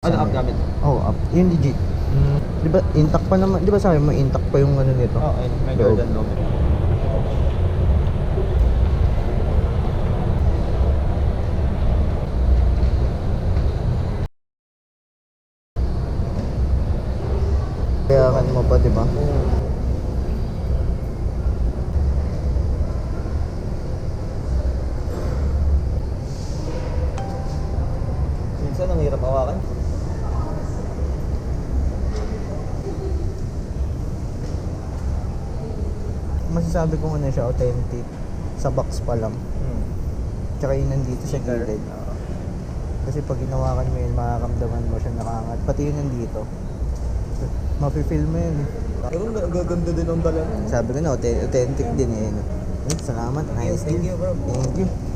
Ano up gamit? Oo, up. Yung legit. Di ba, intact pa naman. Di ba sabi mo, intact pa yung ano nito? Oo, ayun. May Jordan logo. Kaya kan mo pa, di ba? Minsan ang hirap hawakan. Masasabi ko ano siya, authentic. Sa box pa lang. Tsaka yung nandito sa gilid. Kasi pag hinawakan mo yun, makakamdaman mo siya nakaangat. Pati yung nandito. Mafe-feel mo yun eh. Pero gaganda din ang dala. Sabi ko na, authentic din eh. Salamat, nice Thank deal. you, bro. Thank you.